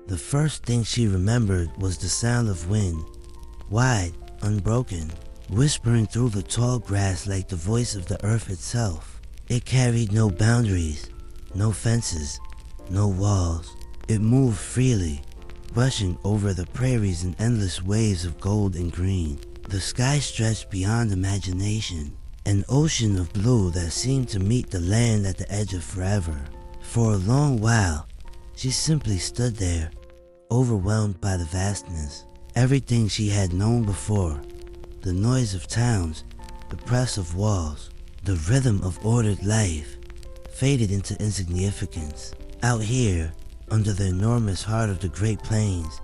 The first thing she remembered was the sound of wind, wide, unbroken, whispering through the tall grass like the voice of the earth itself. It carried no boundaries, no fences, no walls. It moved freely, rushing over the prairies in endless waves of gold and green. The sky stretched beyond imagination, an ocean of blue that seemed to meet the land at the edge of forever. For a long while, she simply stood there, overwhelmed by the vastness. Everything she had known before, the noise of towns, the press of walls, the rhythm of ordered life, faded into insignificance. Out here, under the enormous heart of the Great Plains,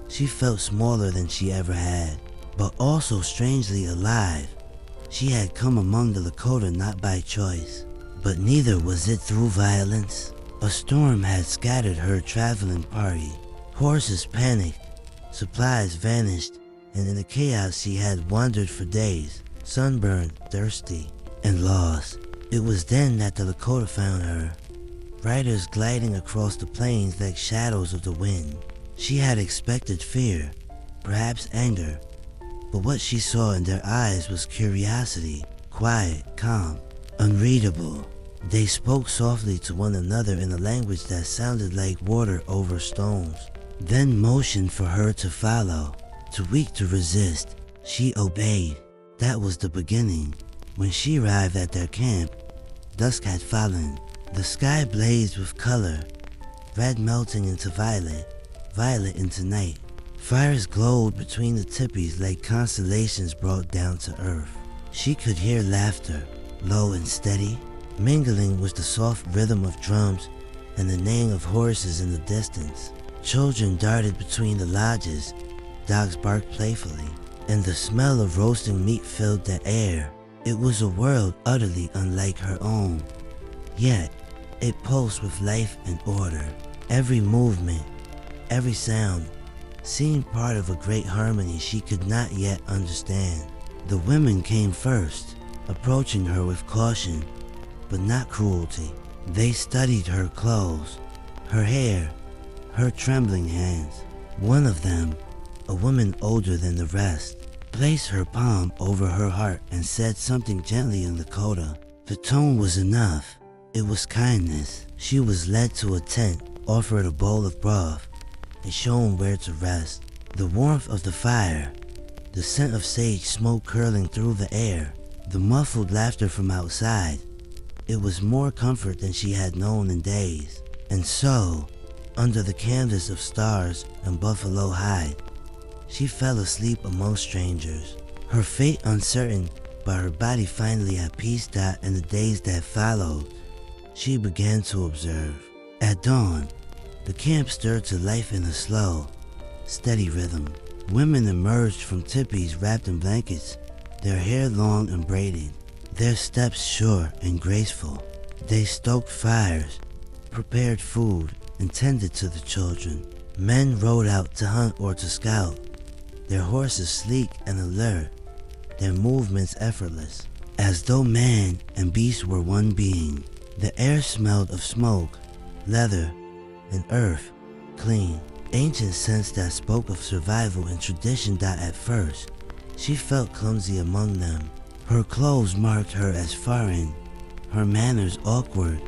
she felt smaller than she ever had, but also strangely alive. She had come among the Lakota not by choice, but neither was it through violence. A storm had scattered her traveling party. Horses panicked, supplies vanished, and in the chaos she had wandered for days, sunburned, thirsty, and lost. It was then that the Lakota found her, riders gliding across the plains like shadows of the wind. She had expected fear, perhaps anger, but what she saw in their eyes was curiosity, quiet, calm, unreadable. They spoke softly to one another in a language that sounded like water over stones, then motioned for her to follow. Too weak to resist, she obeyed. That was the beginning. When she arrived at their camp, dusk had fallen. The sky blazed with color, red melting into violet, violet into night. Fires glowed between the teepees like constellations brought down to earth. She could hear laughter, low and steady, mingling with the soft rhythm of drums and the neighing of horses in the distance. Children darted between the lodges, dogs barked playfully, and the smell of roasting meat filled the air. It was a world utterly unlike her own, yet it pulsed with life and order. Every movement, every sound seemed part of a great harmony she could not yet understand. The women came first, approaching her with caution, but not cruelty. They studied her clothes, her hair, her trembling hands. One of them, a woman older than the rest, placed her palm over her heart and said something gently in Lakota. The tone was enough. It was kindness. She was led to a tent, offered a bowl of broth, and shown where to rest. The warmth of the fire, the scent of sage smoke curling through the air, the muffled laughter from outside. It was more comfort than she had known in days. And so, under the canvas of stars and buffalo hide, she fell asleep among strangers, her fate uncertain, but her body finally at peace. In the days that followed, she began to observe. At dawn, the camp stirred to life in a slow, steady rhythm. Women emerged from teepees wrapped in blankets, their hair long and braided, their steps sure and graceful. They stoked fires, prepared food, and tended to the children. Men rode out to hunt or to scout, their horses sleek and alert, their movements effortless, as though man and beast were one being. The air smelled of smoke, leather, and earth, clean. Ancient scents that spoke of survival and tradition. At first, she felt clumsy among them. Her clothes marked her as foreign, her manners awkward,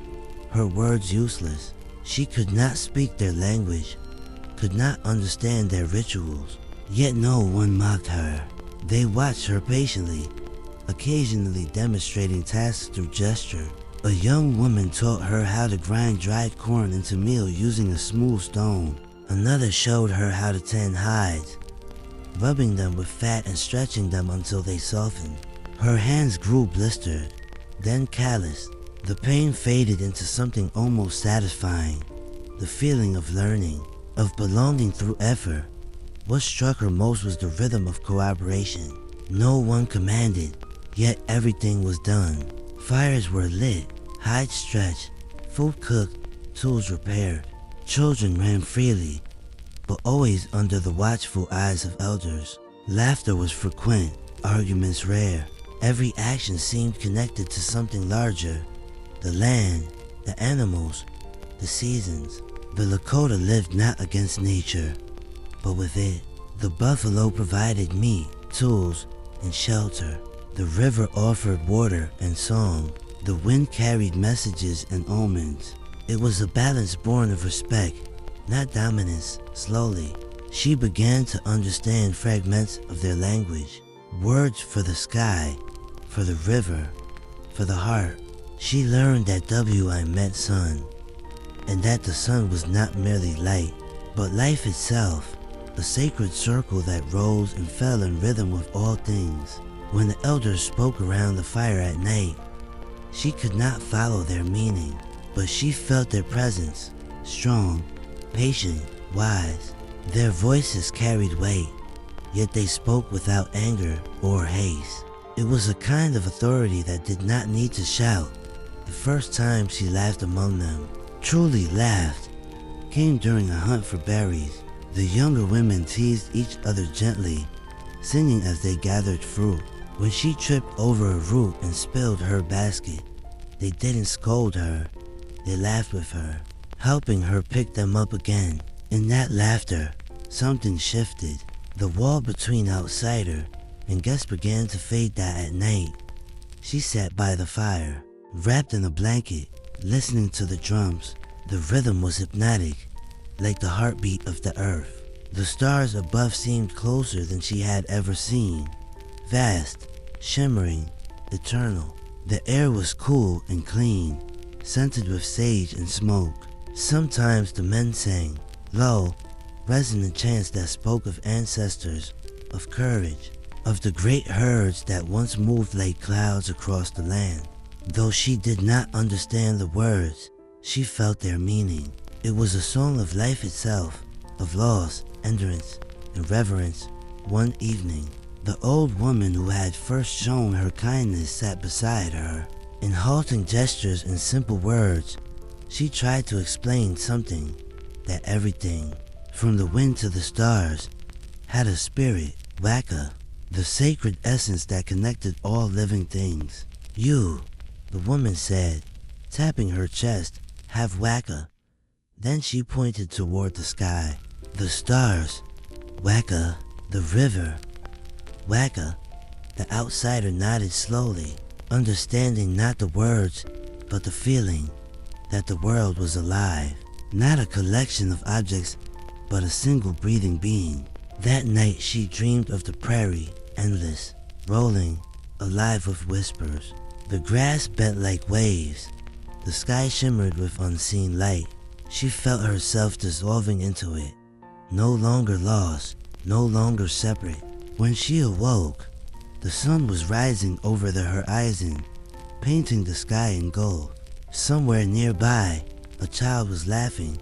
her words useless. She could not speak their language, could not understand their rituals, yet no one mocked her. They watched her patiently, occasionally demonstrating tasks through gesture. A young woman taught her how to grind dried corn into meal using a smooth stone. Another showed her how to tan hides, rubbing them with fat and stretching them until they softened. Her hands grew blistered, then calloused. The pain faded into something almost satisfying, the feeling of learning, of belonging through effort. What struck her most was the rhythm of cooperation. No one commanded, yet everything was done. Fires were lit, hides stretched, food cooked, tools repaired. Children ran freely, but always under the watchful eyes of elders. Laughter was frequent, arguments rare. Every action seemed connected to something larger. The land, the animals, the seasons. The Lakota lived not against nature, but with it. The buffalo provided meat, tools, and shelter. The river offered water and song. The wind carried messages and omens. It was a balance born of respect, not dominance. Slowly, she began to understand fragments of their language. Words for the sky, for the river, for the heart. She learned that W.I. meant sun, and that the sun was not merely light, but life itself, a sacred circle that rose and fell in rhythm with all things. When the elders spoke around the fire at night, she could not follow their meaning, but she felt their presence, strong, patient, wise. Their voices carried weight, yet they spoke without anger or haste. It was a kind of authority that did not need to shout. The first time she laughed among them, truly laughed, came during a hunt for berries. The younger women teased each other gently, singing as they gathered fruit. When she tripped over a root and spilled her basket, they didn't scold her, they laughed with her, helping her pick them up again. In that laughter, something shifted. The wall between outsider and guest began to fade that at night. She sat by the fire, wrapped in a blanket, listening to the drums. The rhythm was hypnotic, like the heartbeat of the earth. The stars above seemed closer than she had ever seen. Vast, shimmering, eternal. The air was cool and clean, scented with sage and smoke. Sometimes the men sang, low, resonant chants that spoke of ancestors, of courage, of the great herds that once moved like clouds across the land. Though she did not understand the words, she felt their meaning. It was a song of life itself, of loss, endurance, and reverence. One evening, the old woman who had first shown her kindness sat beside her. In halting gestures and simple words, she tried to explain something, that everything, from the wind to the stars, had a spirit, Waka, the sacred essence that connected all living things. You, the woman said, tapping her chest, have Waka. Then she pointed toward the sky. The stars, Waka, the river, Waka. The outsider nodded slowly, understanding not the words, but the feeling that the world was alive. Not a collection of objects, but a single breathing being. That night she dreamed of the prairie, endless, rolling, alive with whispers. The grass bent like waves. The sky shimmered with unseen light. She felt herself dissolving into it, no longer lost, no longer separate. When she awoke, the sun was rising over the horizon, painting the sky in gold. Somewhere nearby, a child was laughing,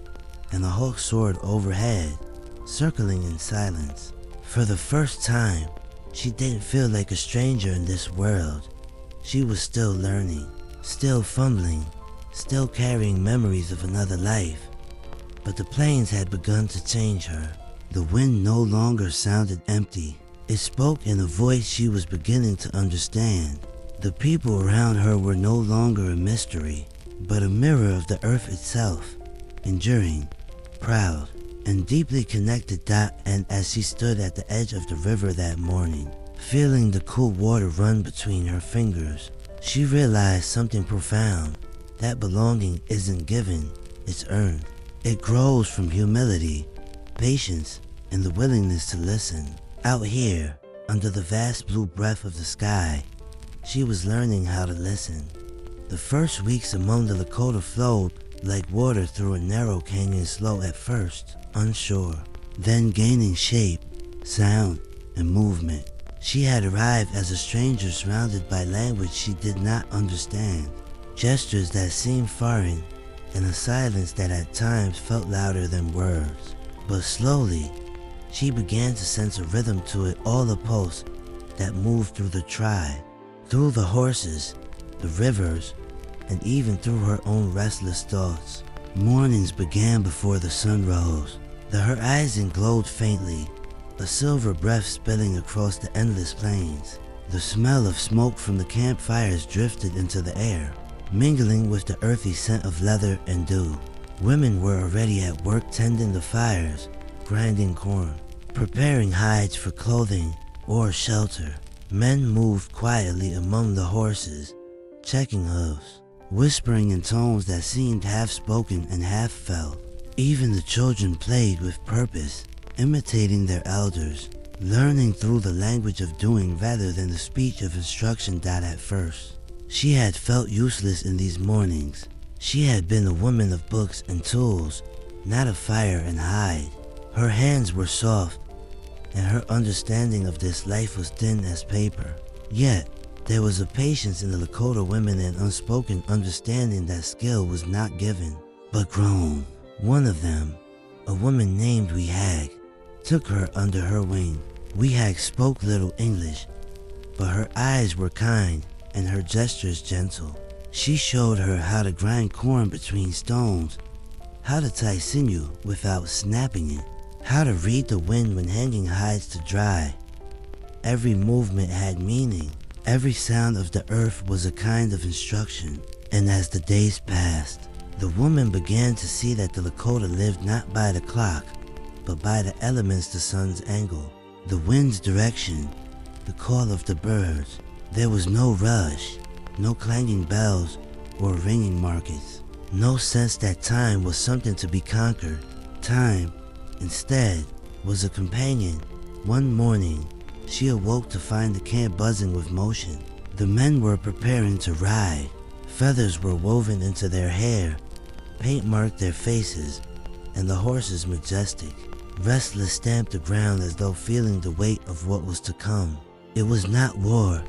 and a hawk soared overhead, circling in silence. For the first time, she didn't feel like a stranger in this world. She was still learning, still fumbling, still carrying memories of another life. But the plains had begun to change her. The wind no longer sounded empty. It spoke in a voice she was beginning to understand. The people around her were no longer a mystery, but a mirror of the earth itself, enduring, proud, and deeply connected. And as she stood at the edge of the river that morning, feeling the cool water run between her fingers, she realized something profound. That belonging isn't given, it's earned. It grows from humility, patience, and the willingness to listen. Out here, under the vast blue breath of the sky, she was learning how to listen. The first weeks among the Lakota flowed like water through a narrow canyon, slow at first, unsure, then gaining shape, sound, and movement. She had arrived as a stranger surrounded by language she did not understand, gestures that seemed foreign, and a silence that at times felt louder than words. But slowly, she began to sense a rhythm to it, all a pulse that moved through the tribe, through the horses, the rivers, and even through her own restless thoughts. Mornings began before the sun rose. The horizon glowed faintly, a silver breath spilling across the endless plains. The smell of smoke from the campfires drifted into the air, mingling with the earthy scent of leather and dew. Women were already at work tending the fires, grinding corn, preparing hides for clothing or shelter. Men moved quietly among the horses, checking hooves, whispering in tones that seemed half spoken and half felt. Even the children played with purpose, imitating their elders, learning through the language of doing rather than the speech of instruction. At first, she had felt useless in these mornings. She had been a woman of books and tools, not of fire and hide. Her hands were soft, and her understanding of this life was thin as paper. Yet, there was a patience in the Lakota women and unspoken understanding that skill was not given, but grown. One of them, a woman named Wehag, took her under her wing. Wehag spoke little English, but her eyes were kind and her gestures gentle. She showed her how to grind corn between stones, how to tie sinew without snapping it, how to read the wind when hanging hides to dry. Every movement had meaning. Every sound of the earth was a kind of instruction. And as the days passed, the woman began to see that the Lakota lived not by the clock, but by the elements, the sun's angle, the wind's direction, the call of the birds. There was no rush, no clanging bells or ringing markets, no sense that time was something to be conquered. Time, instead, was a companion. One morning, she awoke to find the camp buzzing with motion. The men were preparing to ride. Feathers were woven into their hair, paint marked their faces, and the horses majestic, restless, stamped the ground as though feeling the weight of what was to come. It was not war,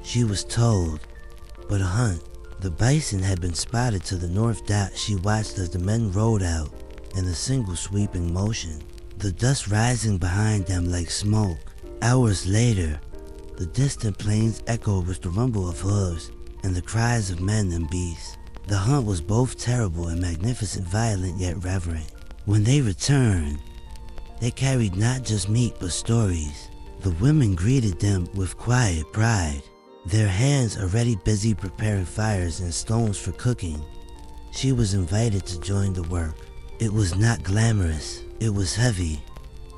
she was told, but a hunt. The bison had been spotted to the north. She watched as the men rode out in a single sweeping motion, the dust rising behind them like smoke. Hours later, the distant plains echoed with the rumble of hooves and the cries of men and beasts. The hunt was both terrible and magnificent, violent yet reverent. When they returned, they carried not just meat but stories. The women greeted them with quiet pride, their hands already busy preparing fires and stones for cooking. She was invited to join the work. It was not glamorous. It was heavy,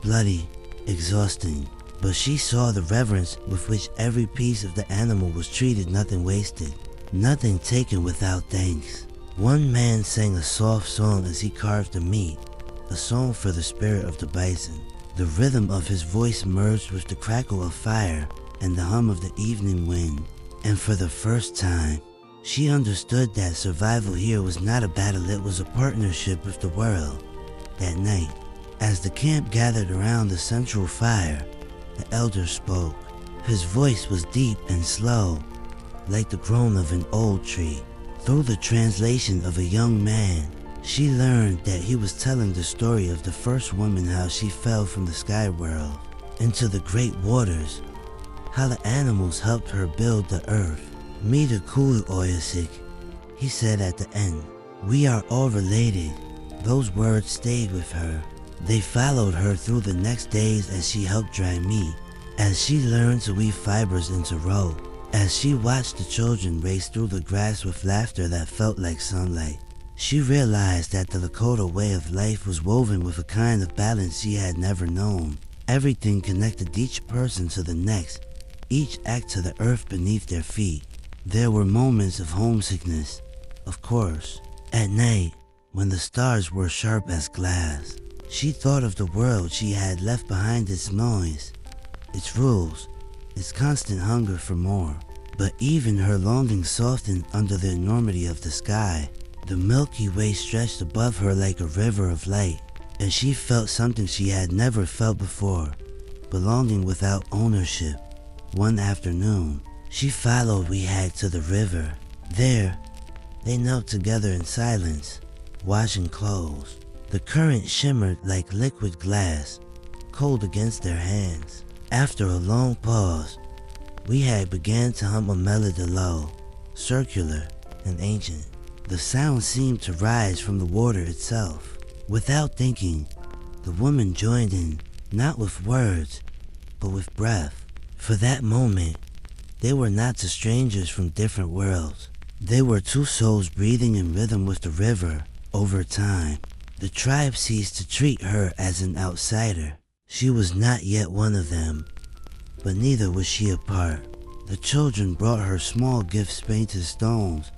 bloody, exhausting. But she saw the reverence with which every piece of the animal was treated, nothing wasted, nothing taken without thanks. One man sang a soft song as he carved the meat, a song for the spirit of the bison. The rhythm of his voice merged with the crackle of fire and the hum of the evening wind. And for the first time, she understood that survival here was not a battle, it was a partnership with the world. That night, as the camp gathered around the central fire, the elder spoke. His voice was deep and slow, like the groan of an old tree. Through the translation of a young man, she learned that he was telling the story of the first woman, how she fell from the sky world into the great waters, how the animals helped her build the earth. Mida Kulu Oyasik, he said at the end. We are all related. Those words stayed with her. They followed her through the next days as she helped dry meat, as she learned to weave fibers into rope, as she watched the children race through the grass with laughter that felt like sunlight. She realized that the Lakota way of life was woven with a kind of balance she had never known. Everything connected each person to the next, each act to the earth beneath their feet. There were moments of homesickness, of course. At night, when the stars were sharp as glass, she thought of the world she had left behind, its noise, its rules, its constant hunger for more. But even her longing softened under the enormity of the sky. The Milky Way stretched above her like a river of light, and she felt something she had never felt before, belonging without ownership. One afternoon, she followed Wehag to the river. There, they knelt together in silence, washing clothes. The current shimmered like liquid glass, cold against their hands. After a long pause, Wehag began to hum a melody, low, circular, and ancient. The sound seemed to rise from the water itself. Without thinking, the woman joined in, not with words, but with breath. For that moment, they were not two strangers from different worlds. They were two souls breathing in rhythm with the river, Over time, the tribe ceased to treat her as an outsider. She was not yet one of them, but neither was she apart. The children brought her small gifts, painted stones,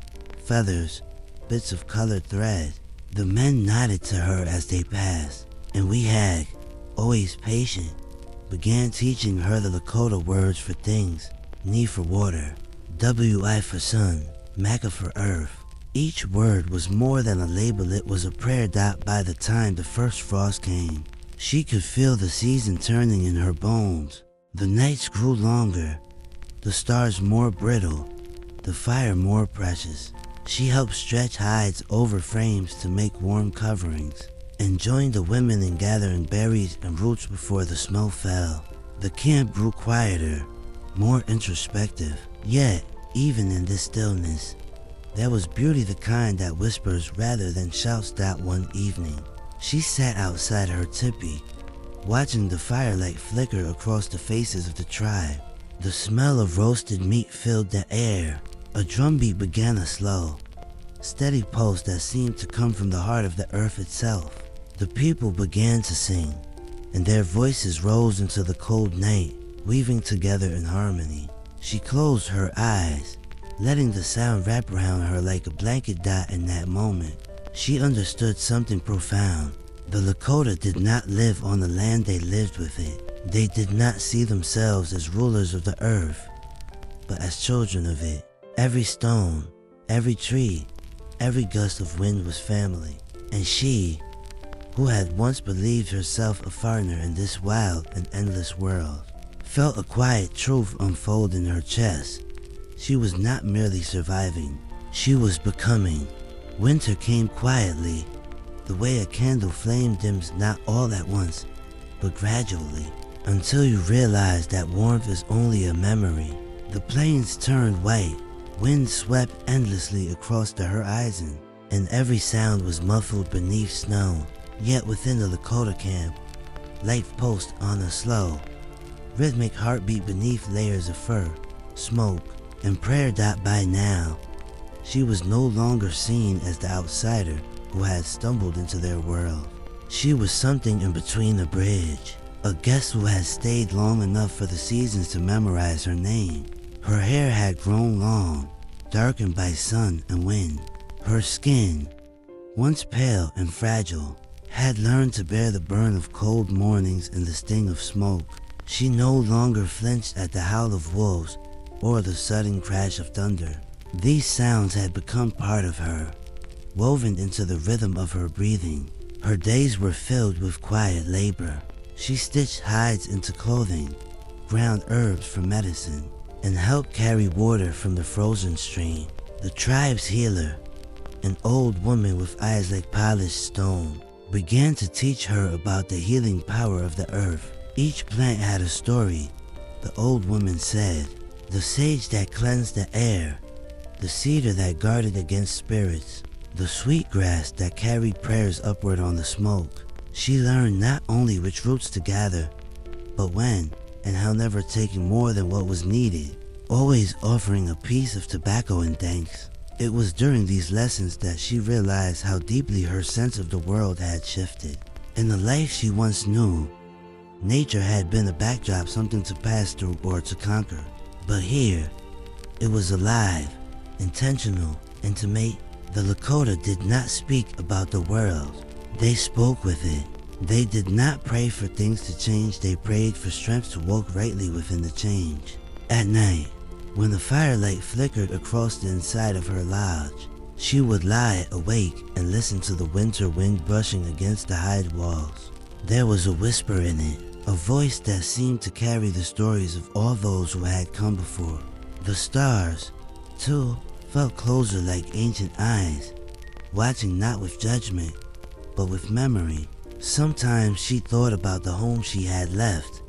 feathers, bits of colored thread. The men nodded to her as they passed, and we had, always patient, began teaching her the Lakota words for things: Ni for water, Wi for sun, Maka for earth. Each word was more than a label, it was a prayer. By the time the first frost came, she could feel the season turning in her bones. The nights grew longer, the stars more brittle, the fire more precious. She helped stretch hides over frames to make warm coverings, and joined the women in gathering berries and roots before the snow fell. The camp grew quieter, more introspective. Yet, even in this stillness, there was beauty, the kind that whispers rather than shouts. That one evening, she sat outside her teepee, watching the firelight flicker across the faces of the tribe. The smell of roasted meat filled the air. A drumbeat began, a slow, steady pulse that seemed to come from the heart of the earth itself. The people began to sing, and their voices rose into the cold night, weaving together in harmony. She closed her eyes, letting the sound wrap around her like a blanket. In that moment, she understood something profound. The Lakota did not live on the land, they lived with it. They did not see themselves as rulers of the earth, but as children of it. Every stone, every tree, every gust of wind was family. And she, who had once believed herself a foreigner in this wild and endless world, felt a quiet truth unfold in her chest. She was not merely surviving, she was becoming. Winter came quietly, the way a candle flame dims not all at once, but gradually, until you realize that warmth is only a memory. The plains turned white, wind swept endlessly across the horizon, and every sound was muffled beneath snow. Yet within the Lakota camp, life pulsed on a slow, rhythmic heartbeat beneath layers of fur, smoke, and prayer. By now, she was no longer seen as the outsider who had stumbled into their world. She was something in between, a bridge, a guest who had stayed long enough for the seasons to memorize her name. Her hair had grown long, darkened by sun and wind. Her skin, once pale and fragile, had learned to bear the burn of cold mornings and the sting of smoke. She no longer flinched at the howl of wolves or the sudden crash of thunder. These sounds had become part of her, woven into the rhythm of her breathing. Her days were filled with quiet labor. She stitched hides into clothing, ground herbs for medicine, and helped carry water from the frozen stream. The tribe's healer, an old woman with eyes like polished stone, began to teach her about the healing power of the earth. Each plant had a story, the old woman said. The sage that cleansed the air, the cedar that guarded against spirits, the sweet grass that carried prayers upward on the smoke. She learned not only which roots to gather, but when and how, never taking more than what was needed, always offering a piece of tobacco in thanks. It was during these lessons that she realized how deeply her sense of the world had shifted. In the life she once knew, nature had been a backdrop, something to pass through or to conquer. But here, it was alive, intentional, intimate. The Lakota did not speak about the world. They spoke with it. They did not pray for things to change, they prayed for strength to walk rightly within the change. At night, when the firelight flickered across the inside of her lodge, she would lie awake and listen to the winter wind brushing against the hide walls. There was a whisper in it, a voice that seemed to carry the stories of all those who had come before. The stars, too, felt closer like ancient eyes, watching not with judgment, but with memory. Sometimes she thought about the home she had left,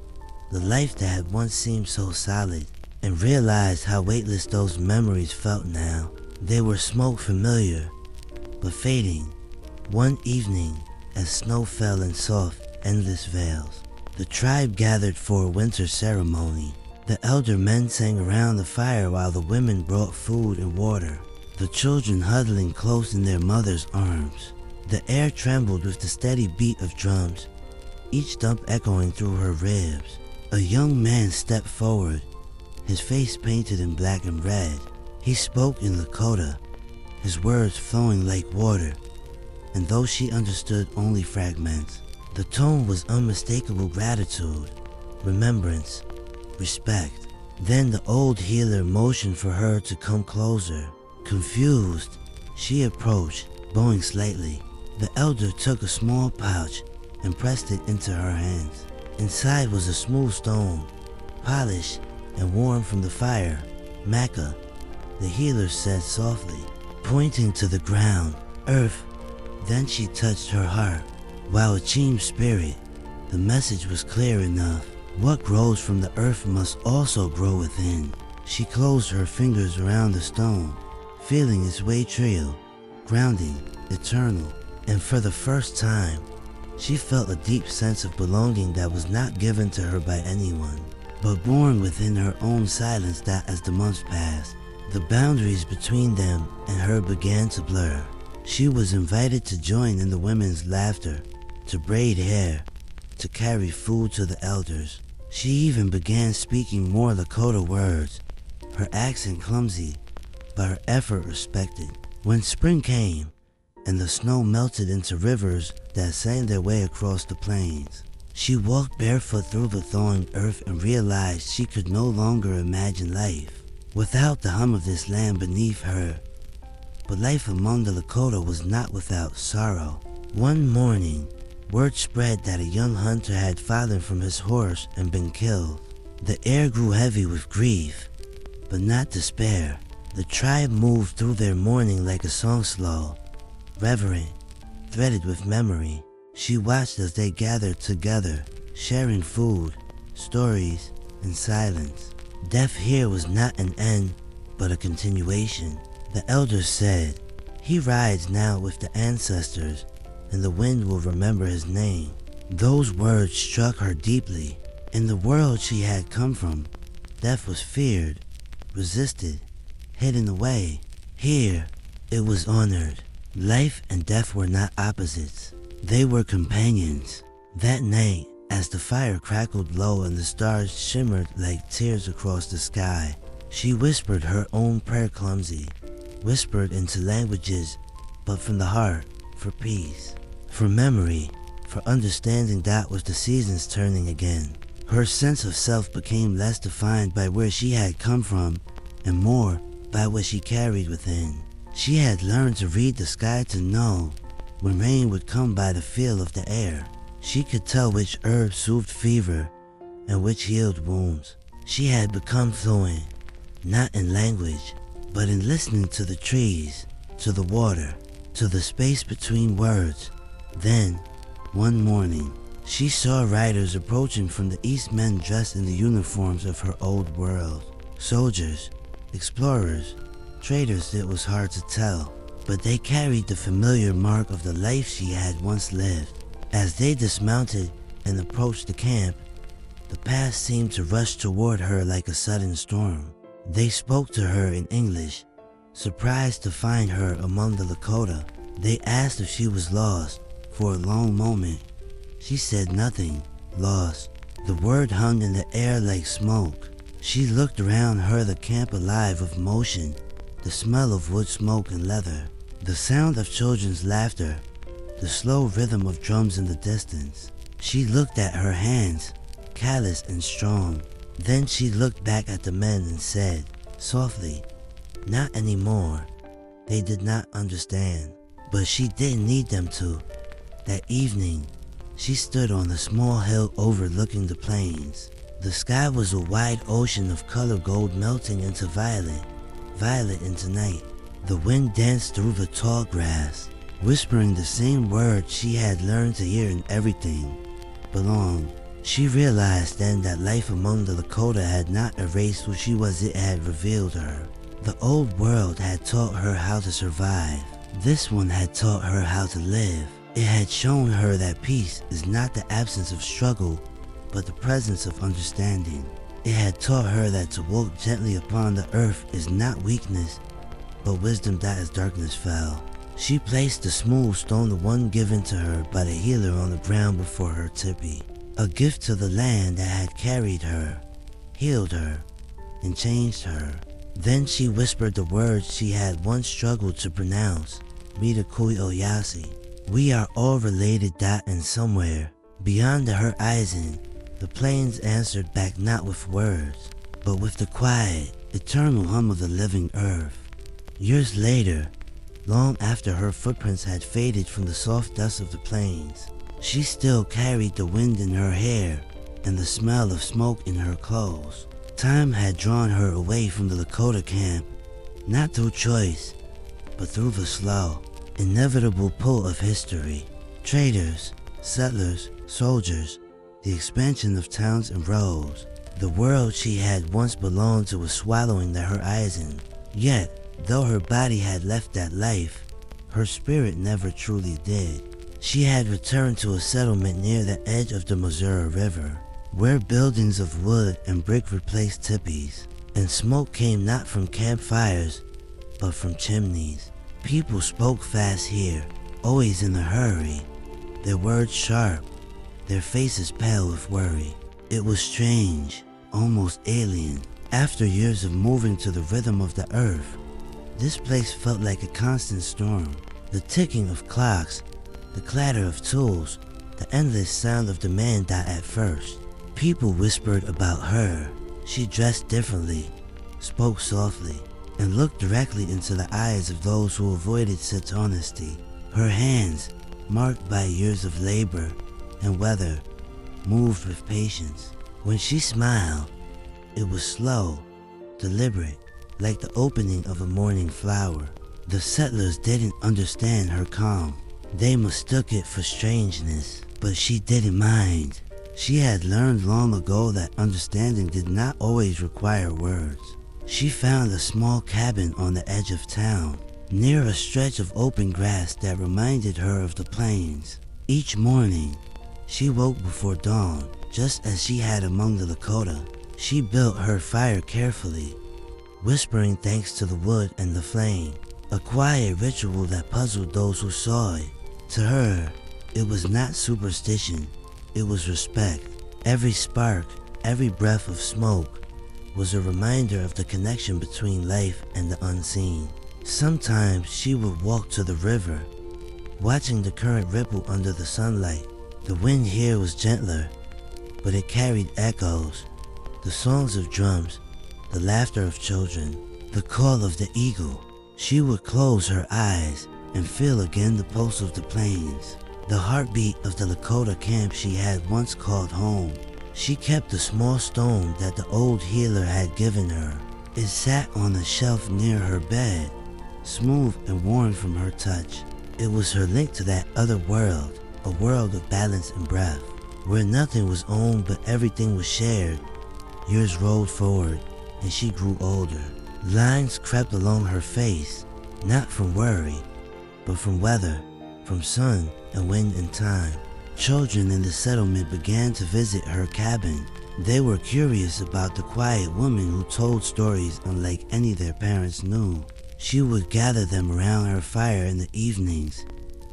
the life that had once seemed so solid, and realized how weightless those memories felt now. They were smoke familiar, but fading. One evening, as snow fell in soft, endless veils, the tribe gathered for a winter ceremony. The elder men sang around the fire while the women brought food and water, the children huddling close in their mothers' arms. The air trembled with the steady beat of drums, each thump echoing through her ribs. A young man stepped forward, his face painted in black and red. He spoke in Lakota, his words flowing like water, and though she understood only fragments, the tone was unmistakable gratitude, remembrance, respect. Then the old healer motioned for her to come closer. Confused, she approached, bowing slightly. The elder took a small pouch and pressed it into her hands. Inside was a smooth stone, polished and warm from the fire. "Maka," the healer said softly, pointing to the ground. "Earth." Then she touched her heart. While a chimed spirit, the message was clear enough. What grows from the earth must also grow within. She closed her fingers around the stone, feeling its weight trio, grounding, eternal. And for the first time, she felt a deep sense of belonging that was not given to her by anyone, but born within her own silence. That as the months passed, the boundaries between them and her began to blur. She was invited to join in the women's laughter, to braid hair, to carry food to the elders. She even began speaking more Lakota words, her accent clumsy, but her effort respected. When spring came, and the snow melted into rivers that sang their way across the plains, she walked barefoot through the thawing earth and realized she could no longer imagine life without the hum of this land beneath her. But life among the Lakota was not without sorrow. One morning, word spread that a young hunter had fallen from his horse and been killed. The air grew heavy with grief, but not despair. The tribe moved through their mourning like a song slow, reverent, threaded with memory. She watched as they gathered together, sharing food, stories, and silence. Death here was not an end, but a continuation. The elders said, "He rides now with the ancestors, and the wind will remember his name." Those words struck her deeply. In the world she had come from, death was feared, resisted, hidden away. Here, it was honored. Life and death were not opposites. They were companions. That night, as the fire crackled low and the stars shimmered like tears across the sky, she whispered her own prayer clumsy, whispered into languages, but from the heart, for peace, for memory, for understanding that was the seasons turning again. Her sense of self became less defined by where she had come from and more by what she carried within. She had learned to read the sky to know when rain would come by the feel of the air. She could tell which herbs soothed fever and which healed wounds. She had become fluent, not in language, but in listening to the trees, to the water, to the space between words. Then, one morning, she saw riders approaching from the east, men dressed in the uniforms of her old world. Soldiers, explorers, traders, it was hard to tell, but they carried the familiar mark of the life she had once lived. As they dismounted and approached the camp, the past seemed to rush toward her like a sudden storm. They spoke to her in English, surprised to find her among the Lakota. They asked if she was lost. For a long moment, she said nothing. Lost. The word hung in the air like smoke. She looked around her, the camp alive with motion, the smell of wood smoke and leather, the sound of children's laughter, the slow rhythm of drums in the distance. She looked at her hands, callous and strong. Then she looked back at the men and said, softly, "Not anymore." They did not understand, but she didn't need them to. That evening, she stood on a small hill overlooking the plains. The sky was a wide ocean of color gold melting into violet, violet into night. The wind danced through the tall grass, whispering the same words she had learned to hear in everything. Belong. She realized then that life among the Lakota had not erased who she was. It had revealed her. The old world had taught her how to survive. This one had taught her how to live. It had shown her that peace is not the absence of struggle, but the presence of understanding. It had taught her that to walk gently upon the earth is not weakness, but wisdom that as darkness fell. She placed the smooth stone, the one given to her by the healer, on the ground before her tipi, a gift to the land that had carried her, healed her, and changed her. Then she whispered the words she had once struggled to pronounce, Mita Kui Oyasi. We are all related, and somewhere, beyond the horizon, the plains answered back not with words, but with the quiet, eternal hum of the living earth. Years later, long after her footprints had faded from the soft dust of the plains, she still carried the wind in her hair and the smell of smoke in her clothes. Time had drawn her away from the Lakota camp, not through choice, but through the slow, inevitable pull of history. Traders, settlers, soldiers, the expansion of towns and roads. The world she had once belonged to was swallowing the horizon. Yet, though her body had left that life, her spirit never truly did. She had returned to a settlement near the edge of the Missouri River, where buildings of wood and brick replaced tipis, and smoke came not from campfires, but from chimneys. People spoke fast here, always in a hurry, their words sharp, their faces pale with worry. It was strange, almost alien. After years of moving to the rhythm of the earth, this place felt like a constant storm. The ticking of clocks, the clatter of tools, the endless sound of demand died at first. People whispered about her. She dressed differently, spoke softly, and looked directly into the eyes of those who avoided such honesty. Her hands, marked by years of labor and weather, moved with patience. When she smiled, it was slow, deliberate, like the opening of a morning flower. The settlers didn't understand her calm. They mistook it for strangeness, but she didn't mind. She had learned long ago that understanding did not always require words. She found a small cabin on the edge of town, near a stretch of open grass that reminded her of the plains. Each morning, she woke before dawn, just as she had among the Lakota. She built her fire carefully, whispering thanks to the wood and the flame, a quiet ritual that puzzled those who saw it. To her, it was not superstition, it was respect. Every spark, every breath of smoke was a reminder of the connection between life and the unseen. Sometimes she would walk to the river, watching the current ripple under the sunlight. The wind here was gentler, but it carried echoes, the songs of drums, the laughter of children, the call of the eagle. She would close her eyes and feel again the pulse of the plains, the heartbeat of the Lakota camp she had once called home. She kept the small stone that the old healer had given her. It sat on a shelf near her bed, smooth and worn from her touch. It was her link to that other world, a world of balance and breath, where nothing was owned but everything was shared. Years rolled forward, and she grew older. Lines crept along her face, not from worry, but from weather, from sun and wind and time. Children in the settlement began to visit her cabin. They were curious about the quiet woman who told stories unlike any their parents knew. She would gather them around her fire in the evenings,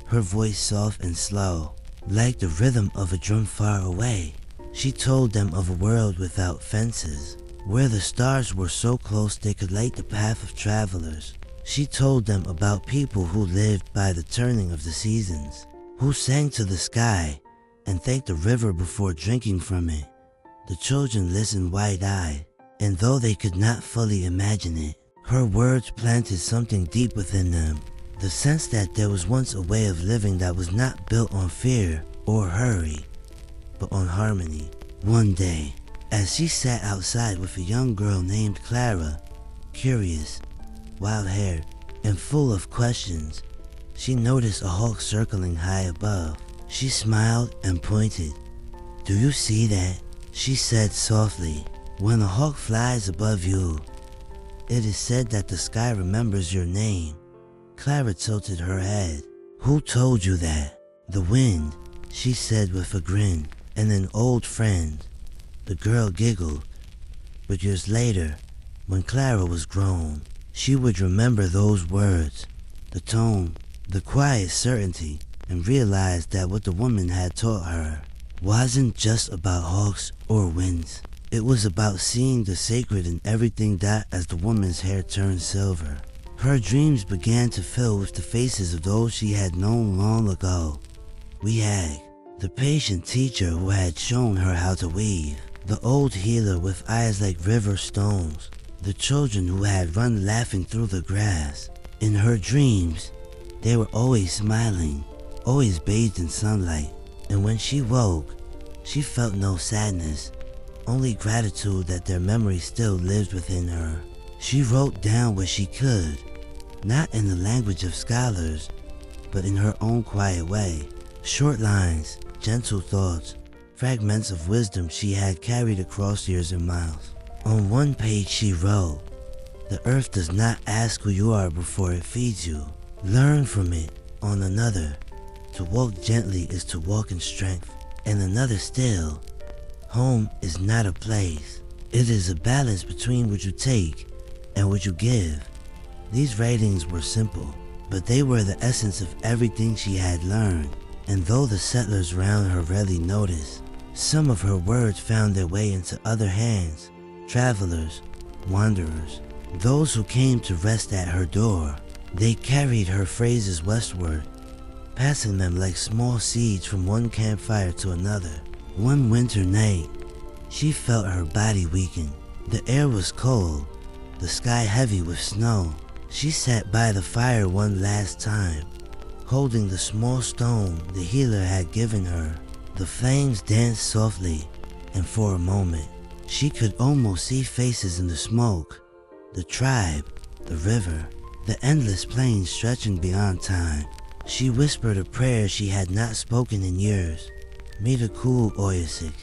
her voice soft and slow, like the rhythm of a drum far away. She told them of a world without fences, where the stars were so close they could light the path of travelers. She told them about people who lived by the turning of the seasons, who sang to the sky and thanked the river before drinking from it. The children listened wide-eyed, and though they could not fully imagine it, her words planted something deep within them, the sense that there was once a way of living that was not built on fear or hurry, but on harmony. One day, as she sat outside with a young girl named Clara, curious, wild-haired, and full of questions, she noticed a hawk circling high above. She smiled and pointed. "Do you see that?" she said softly. "When a hawk flies above you, it is said that the sky remembers your name." Clara tilted her head. "Who told you that?" "The wind," she said with a grin. "And an old friend." The girl giggled. But years later, when Clara was grown, she would remember those words, the tone, the quiet certainty, and realized that what the woman had taught her wasn't just about hawks or winds. It was about seeing the sacred in everything that as the woman's hair turned silver. Her dreams began to fill with the faces of those she had known long ago. Weag, the patient teacher who had shown her how to weave, the old healer with eyes like river stones, the children who had run laughing through the grass. In her dreams, they were always smiling, always bathed in sunlight, and when she woke, she felt no sadness, only gratitude that their memory still lived within her. She wrote down what she could, not in the language of scholars, but in her own quiet way. Short lines, gentle thoughts, fragments of wisdom she had carried across years and miles. On one page she wrote, "The earth does not ask who you are before it feeds you. Learn from it." On another, "To walk gently is to walk in strength." And another still, "Home is not a place. It is a balance between what you take and what you give." These writings were simple, but they were the essence of everything she had learned. And though the settlers around her rarely noticed, some of her words found their way into other hands, travelers, wanderers, those who came to rest at her door. They carried her phrases westward, passing them like small seeds from one campfire to another. One winter night, she felt her body weaken. The air was cold, the sky heavy with snow. She sat by the fire one last time, holding the small stone the healer had given her. The flames danced softly, and for a moment, she could almost see faces in the smoke. The tribe, the river, the endless plains stretching beyond time. She whispered a prayer she had not spoken in years. Mita cool oyasik.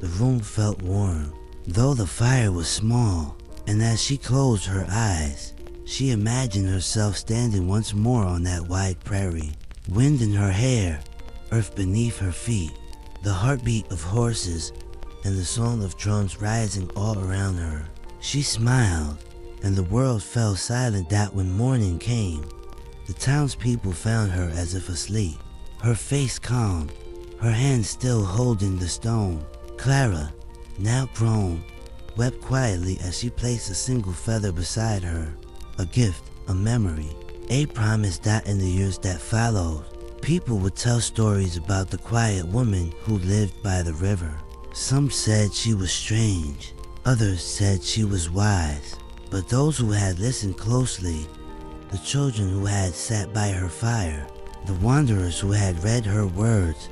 The room felt warm, though the fire was small, and as she closed her eyes, she imagined herself standing once more on that wide prairie. Wind in her hair, earth beneath her feet, the heartbeat of horses, and the song of drums rising all around her. She smiled, and the world fell silent that when morning came, the townspeople found her as if asleep, her face calm, her hand still holding the stone. Clara, now grown, wept quietly as she placed a single feather beside her. A gift, a memory, a promise that in the years that followed, people would tell stories about the quiet woman who lived by the river. Some said she was strange, others said she was wise, but those who had listened closely, the children who had sat by her fire, the wanderers who had read her words,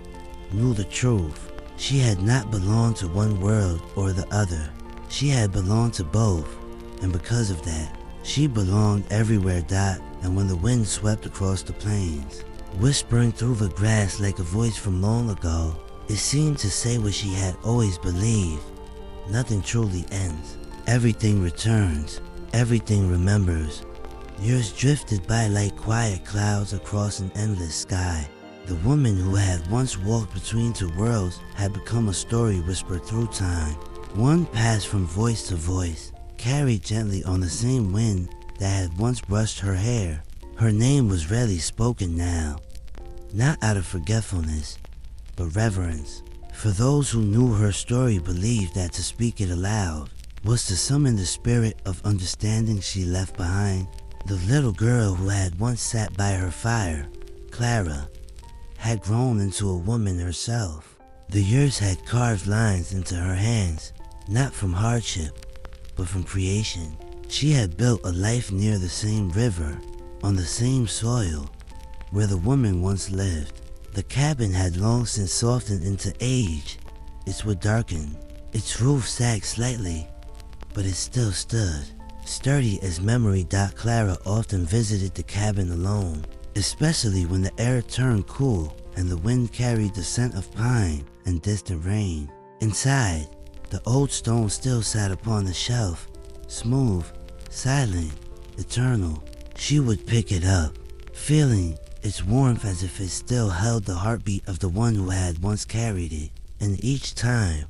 knew the truth. She had not belonged to one world or the other. She had belonged to both, and because of that, she belonged everywhere. And when the wind swept across the plains, whispering through the grass like a voice from long ago, it seemed to say what she had always believed. Nothing truly ends. Everything returns. Everything remembers. Years drifted by like quiet clouds across an endless sky. The woman who had once walked between two worlds had become a story whispered through time. One passed from voice to voice, carried gently on the same wind that had once brushed her hair. Her name was rarely spoken now, not out of forgetfulness, but reverence. For those who knew her story believed that to speak it aloud was to summon the spirit of understanding she left behind. The little girl who had once sat by her fire, Clara, had grown into a woman herself. The years had carved lines into her hands, not from hardship, but from creation. She had built a life near the same river, on the same soil, where the woman once lived. The cabin had long since softened into age. Its wood darkened, its roof sagged slightly, but it still stood, sturdy as memory. Clara often visited the cabin alone, especially when the air turned cool and the wind carried the scent of pine and distant rain. Inside, the old stone still sat upon the shelf, smooth, silent, eternal. She would pick it up, feeling its warmth as if it still held the heartbeat of the one who had once carried it. And each time,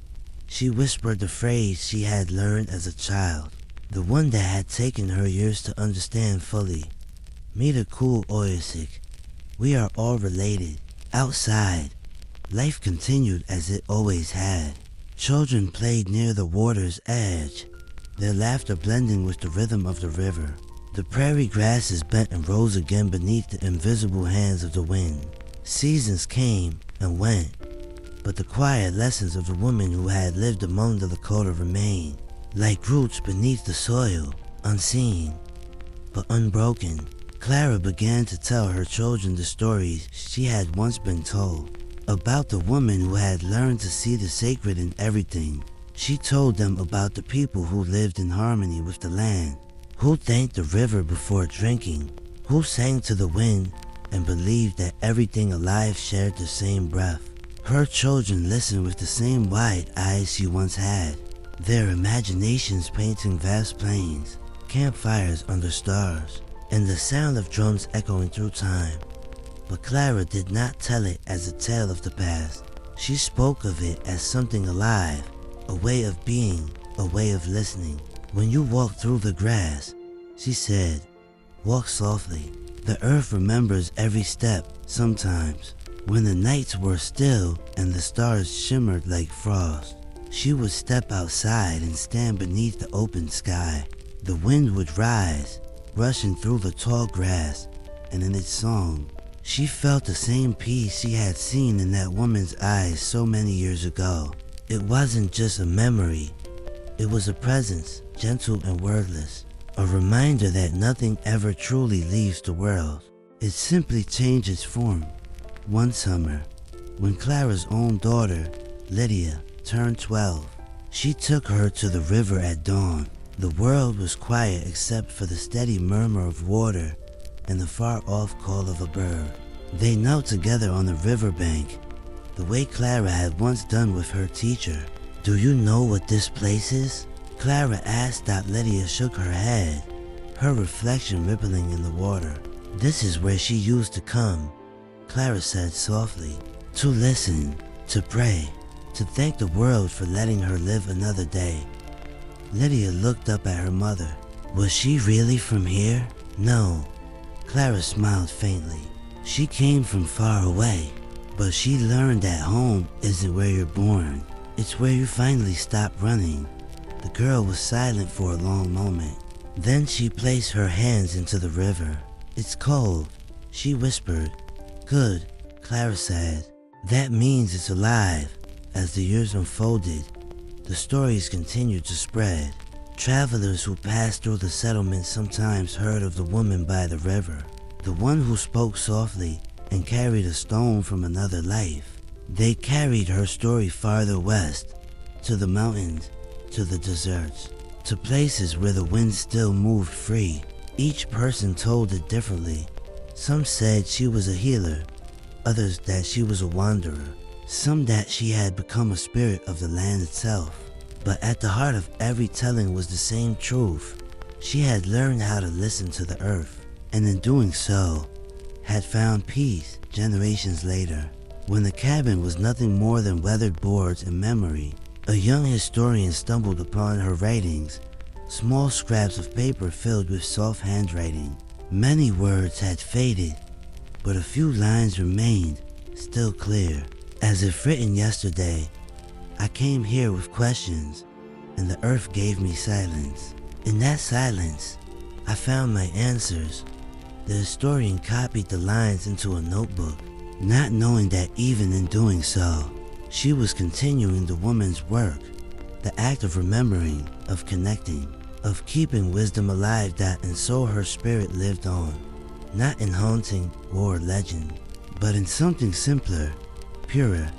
she whispered the phrase she had learned as a child, the one that had taken her years to understand fully. Mita cool oyasik, We are all related. Outside, life continued as it always had. Children played near the water's edge, their laughter blending with the rhythm of the river. The prairie grasses bent and rose again beneath the invisible hands of the wind. Seasons came and went, but the quiet lessons of the woman who had lived among the Lakota remained, like roots beneath the soil, unseen but unbroken. Clara began to tell her children the stories she had once been told, about the woman who had learned to see the sacred in everything. She told them about the people who lived in harmony with the land, who thanked the river before drinking, who sang to the wind and believed that everything alive shared the same breath. Her children listened with the same wide eyes she once had, their imaginations painting vast plains, campfires under stars, and the sound of drums echoing through time. But Clara did not tell it as a tale of the past. She spoke of it as something alive, a way of being, a way of listening. When you walk through the grass, she said, walk softly. The earth remembers every step. Sometimes, when the nights were still and the stars shimmered like frost, she would step outside and stand beneath the open sky. The wind would rise, rushing through the tall grass, and in its song, she felt the same peace she had seen in that woman's eyes so many years ago. It wasn't just a memory, it was a presence, gentle and wordless, a reminder that nothing ever truly leaves the world. It simply changed its form. One summer, when Clara's own daughter, Lydia, turned 12, she took her to the river at dawn. The world was quiet except for the steady murmur of water and the far-off call of a bird. They knelt together on the riverbank, the way Clara had once done with her teacher. "Do you know what this place is?" Clara asked that Lydia shook her head, her reflection rippling in the water. "This is where she used to come," Clara said softly, "to listen, to pray, to thank the world for letting her live another day." Lydia looked up at her mother. "Was she really from here?" "No." Clara smiled faintly. "She came from far away, but she learned that home isn't where you're born. It's where you finally stop running." The girl was silent for a long moment. Then she placed her hands into the river. "It's cold," she whispered. "Good," Clara said. "That means it's alive." As the years unfolded, the stories continued to spread. Travelers who passed through the settlement sometimes heard of the woman by the river, the one who spoke softly and carried a stone from another life. They carried her story farther west, to the mountains, to the deserts, to places where the wind still moved free. Each person told it differently. Some said she was a healer, others that she was a wanderer, some that she had become a spirit of the land itself. But at the heart of every telling was the same truth. She had learned how to listen to the earth, and in doing so, had found peace generations later. When the cabin was nothing more than weathered boards and memory, a young historian stumbled upon her writings, small scraps of paper filled with soft handwriting. Many words had faded, but a few lines remained, still clear, as if written yesterday. "I came here with questions, and the earth gave me silence. In that silence, I found my answers." The historian copied the lines into a notebook, not knowing that even in doing so, she was continuing the woman's work, the act of remembering, of connecting, of keeping wisdom alive, that and so her spirit lived on, not in haunting or legend, but in something simpler, purer,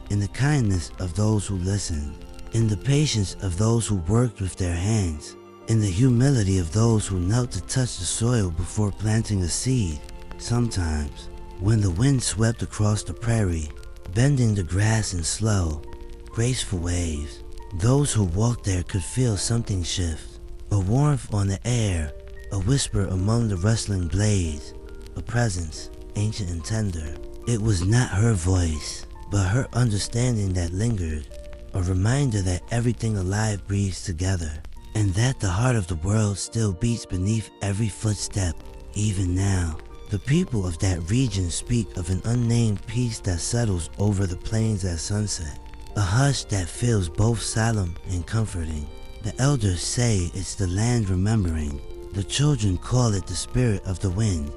in the kindness of those who listened, in the patience of those who worked with their hands, in the humility of those who knelt to touch the soil before planting a seed. Sometimes, when the wind swept across the prairie, bending the grass in slow, graceful waves, those who walked there could feel something shift, a warmth on the air, a whisper among the rustling blades, a presence, ancient and tender. It was not her voice, but her understanding that lingered, a reminder that everything alive breathes together, and that the heart of the world still beats beneath every footstep, even now. The people of that region speak of an unnamed peace that settles over the plains at sunset, a hush that feels both solemn and comforting. The elders say it's the land remembering. The children call it the spirit of the wind.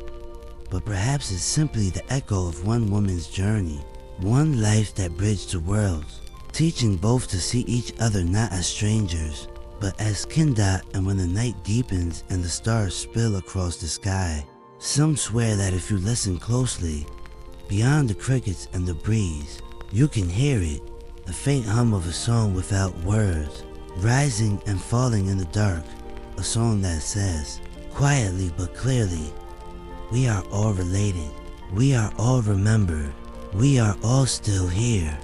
But perhaps it's simply the echo of one woman's journey, one life that bridged the worlds, teaching both to see each other not as strangers, but as kindred. And when the night deepens and the stars spill across the sky, some swear that if you listen closely, beyond the crickets and the breeze, you can hear it, the faint hum of a song without words, rising and falling in the dark, a song that says, quietly but clearly, we are all related, we are all remembered, we are all still here.